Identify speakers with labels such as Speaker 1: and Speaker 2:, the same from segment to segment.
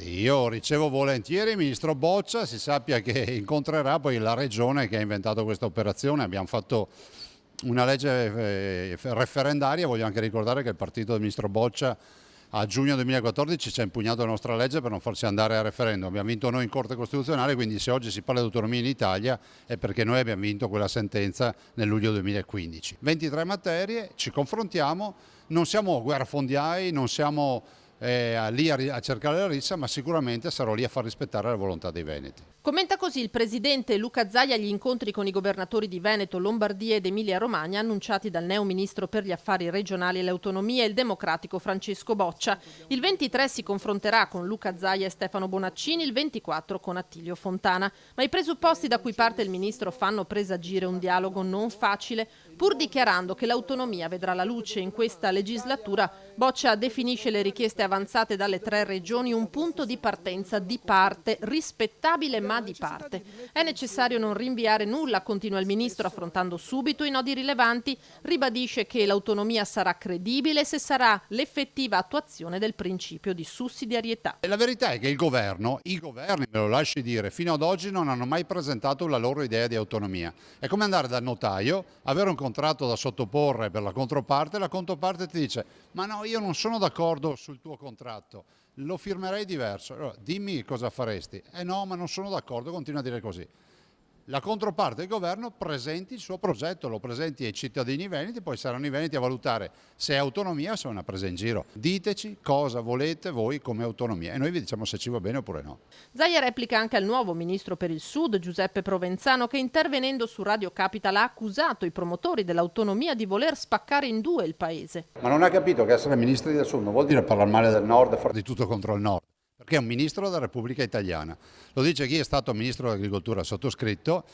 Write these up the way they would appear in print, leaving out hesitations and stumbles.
Speaker 1: Io ricevo volentieri il ministro Boccia, si sappia che incontrerà poi la regione che ha inventato questa operazione. Abbiamo fatto una legge referendaria, voglio anche ricordare che il partito del ministro Boccia a giugno 2014 ci ha impugnato la nostra legge per non farci andare a referendum. Abbiamo vinto noi in Corte Costituzionale, quindi se oggi si parla di autonomia in Italia è perché noi abbiamo vinto quella sentenza nel luglio 2015. 23 materie, ci confrontiamo, non siamo guerrafondiai, non siamo lì a cercare la rissa, ma sicuramente sarò lì a far rispettare la volontà dei veneti.
Speaker 2: Commenta così il presidente Luca Zaia gli incontri con i governatori di Veneto, Lombardia ed Emilia-Romagna annunciati dal neo ministro per gli affari regionali e le autonomie, il democratico Francesco Boccia. Il 23 si confronterà con Luca Zaia e Stefano Bonaccini, il 24 con Attilio Fontana. Ma i presupposti da cui parte il ministro fanno presagire un dialogo non facile. Pur dichiarando che l'autonomia vedrà la luce in questa legislatura, Boccia definisce le richieste avanzate dalle 3 regioni un punto di partenza di parte, rispettabile ma di parte. È necessario non rinviare nulla, continua il ministro, affrontando subito i nodi rilevanti. Ribadisce che l'autonomia sarà credibile se sarà l'effettiva attuazione del principio di sussidiarietà.
Speaker 1: E la verità è che i governi, me lo lasci dire, fino ad oggi non hanno mai presentato la loro idea di autonomia. È come andare dal notaio, avere un contratto da sottoporre per la controparte ti dice: ma no, io non sono d'accordo sul tuo contratto, lo firmerei diverso. Allora, dimmi cosa faresti. No, ma non sono d'accordo, continua a dire così. La controparte del governo presenti il suo progetto, lo presenti ai cittadini veneti, poi saranno i veneti a valutare se è autonomia o se è una presa in giro. Diteci cosa volete voi come autonomia e noi vi diciamo se ci va bene oppure no.
Speaker 2: Zaia replica anche al nuovo ministro per il Sud, Giuseppe Provenzano, che intervenendo su Radio Capital ha accusato i promotori dell'autonomia di voler spaccare in due il paese.
Speaker 1: Ma non ha capito che essere ministri del Sud non vuol dire parlare male del Nord e fare di tutto contro il Nord, perché è un ministro della Repubblica Italiana. Lo dice chi è stato ministro dell'agricoltura sottoscritto,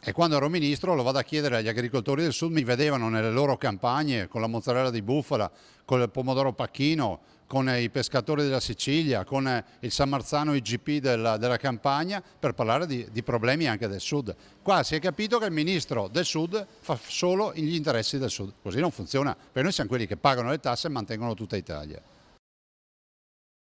Speaker 1: e quando ero ministro lo vado a chiedere agli agricoltori del Sud, mi vedevano nelle loro campagne con la mozzarella di bufala, con il pomodoro pacchino, con i pescatori della Sicilia, con il San Marzano IGP della Campania, per parlare di problemi anche del Sud. Qua si è capito che il ministro del Sud fa solo gli interessi del Sud, così non funziona, perché noi siamo quelli che pagano le tasse e mantengono tutta Italia.